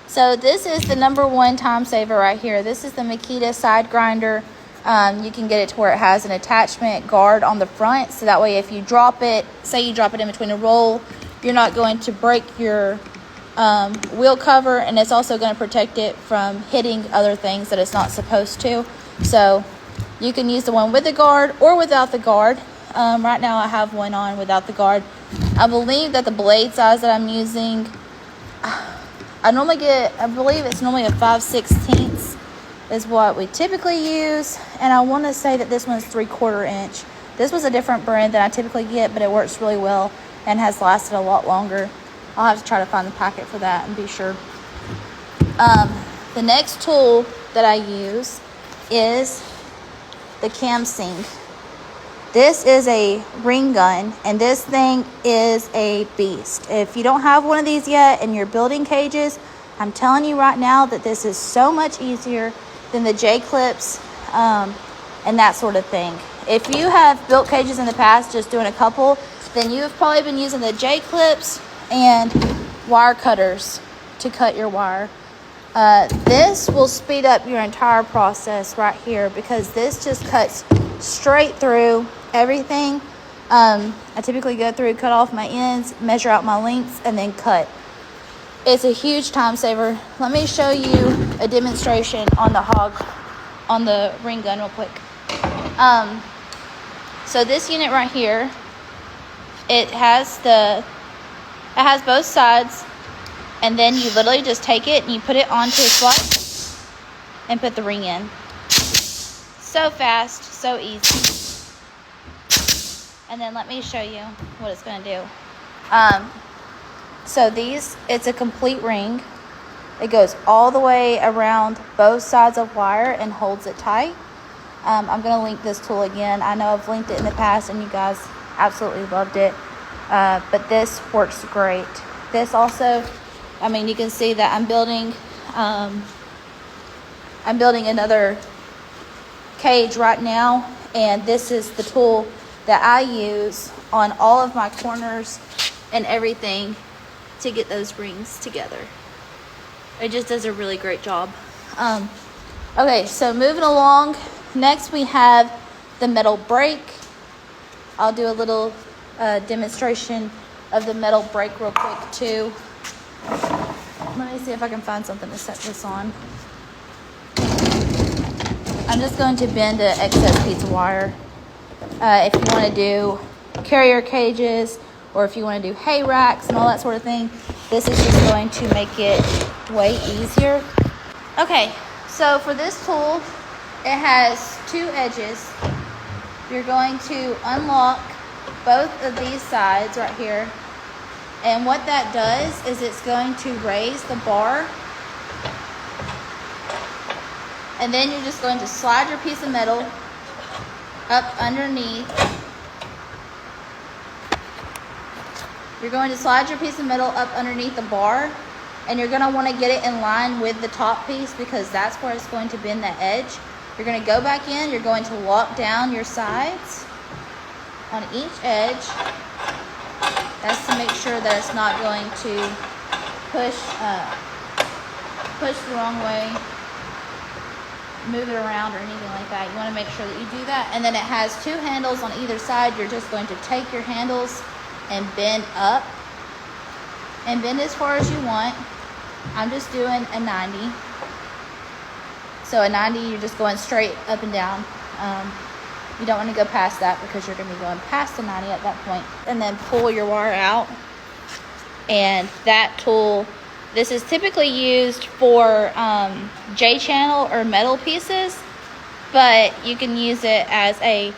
So this is the #1 time saver right here. This is the Makita side grinder. You can get it to where it has an attachment guard on the front, so that way if you drop it, say you drop it in between a roll, you're not going to break your wheel cover, and it's also going to protect it from hitting other things that it's not supposed to. So you can use the one with the guard or without the guard. Right now I have one on without the guard. I believe that the blade size that I'm using, I believe it's normally a 5/16 is what we typically use, and I want to say that this one's 3/4 inch. This was a different brand than I typically get, but it works really well and has lasted a lot longer. I'll have to try to find the packet for that and be sure. The next tool that I use is the cam sync. This is a ring gun, and this thing is a beast. If you don't have one of these yet and you're building cages, I'm telling you right now that this is so much easier than the J-clips and that sort of thing. If you have built cages in the past just doing a couple, then you have probably been using the J-clips and wire cutters to cut your wire. This will speed up your entire process right here, because this just cuts straight through everything. I typically go through, cut off my ends, measure out my lengths, and then cut. It's a huge time saver. Let me show you a demonstration on the ring gun real quick. So this unit right here, it has both sides, and then you literally just take it and you put it onto a slot and put the ring in. So fast, so easy. And then let me show you what it's going to do. So it's a complete ring. It goes all the way around both sides of wire and holds it tight. I'm going to link this tool again. I know I've linked it in the past and you guys absolutely loved it. But this works great. This also, you can see that I'm building another cage right now, and this is the tool that I use on all of my corners and everything to get those rings together. It just does a really great job. Okay, so moving along, next we have the metal brake. I'll do a little demonstration of the metal brake real quick too. Let me see if I can find something to set this on. I'm just going to bend an excess piece of wire. If you want to do carrier cages, or if you want to do hay racks and all that sort of thing, this is just going to make it way easier. Okay, so for this tool, it has 2 edges. You're going to unlock both of these sides right here, and what that does is it's going to raise the bar, and then you're just going to slide your piece of metal up underneath. You're going to slide your piece of metal up underneath the bar, and you're going to want to get it in line with the top piece, because that's where it's going to bend the edge. You're going to go back in, you're going to lock down your sides on each edge. That's to make sure that it's not going to push the wrong way, move it around or anything like that. You want to make sure that you do that. And then it has 2 handles on either side. You're just going to take your handles and bend up, and bend as far as you want. I'm just doing a 90. So a 90, you're just going straight up and down. You don't want to go past that, because you're going to be going past the 90 at that point. And then pull your wire out. And that tool, this is typically used for J-channel or metal pieces, but you can use it as a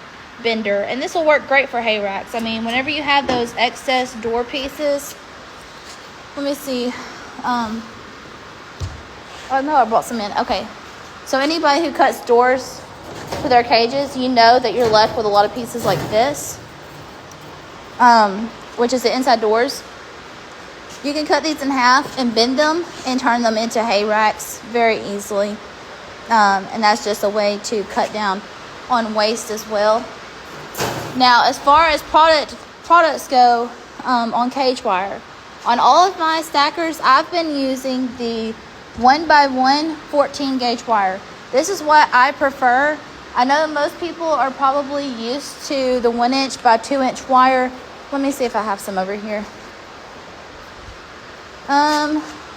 bender. And this will work great for hay racks. Whenever you have those excess door pieces, let me see. Oh no, I brought some in. Okay. So anybody who cuts doors for their cages, you know that you're left with a lot of pieces like this, which is the inside doors. You can cut these in half and bend them and turn them into hay racks very easily. And that's just a way to cut down on waste as well. Now, as far as products go on cage wire, on all of my stackers, I've been using the 1x1 14 gauge wire. This is what I prefer. I know most people are probably used to the 1 inch by 2 inch wire. Let me see if I have some over here.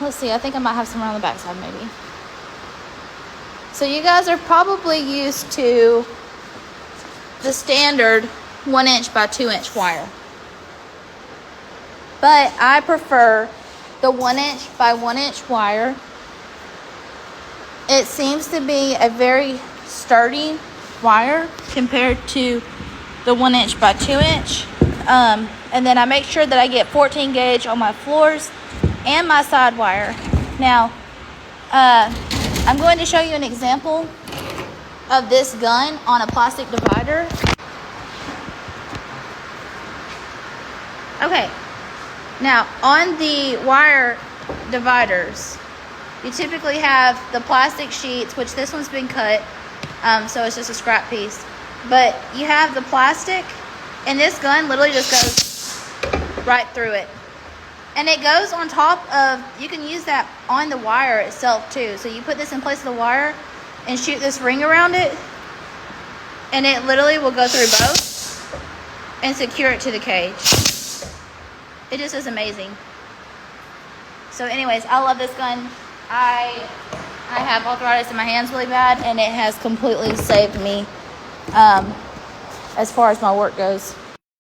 Let's see, I think I might have some around the backside maybe. So you guys are probably used to the standard 1 inch by 2 inch wire. But I prefer the 1 inch by 1 inch wire. It seems to be a very sturdy wire compared to the 1 inch by 2 inch. And then I make sure that I get 14 gauge on my floors and my side wire. Now, I'm going to show you an example of this gun on a plastic divider. Okay, now on the wire dividers, you typically have the plastic sheets, which this one's been cut, so it's just a scrap piece. But you have the plastic, and this gun literally just goes right through it. And it goes on top of, you can use that on the wire itself too. So you put this in place of the wire and shoot this ring around it, and it literally will go through both and secure it to the cage. It just is amazing. So anyways, I love this gun. I have arthritis in my hands really bad, and it has completely saved me as far as my work goes.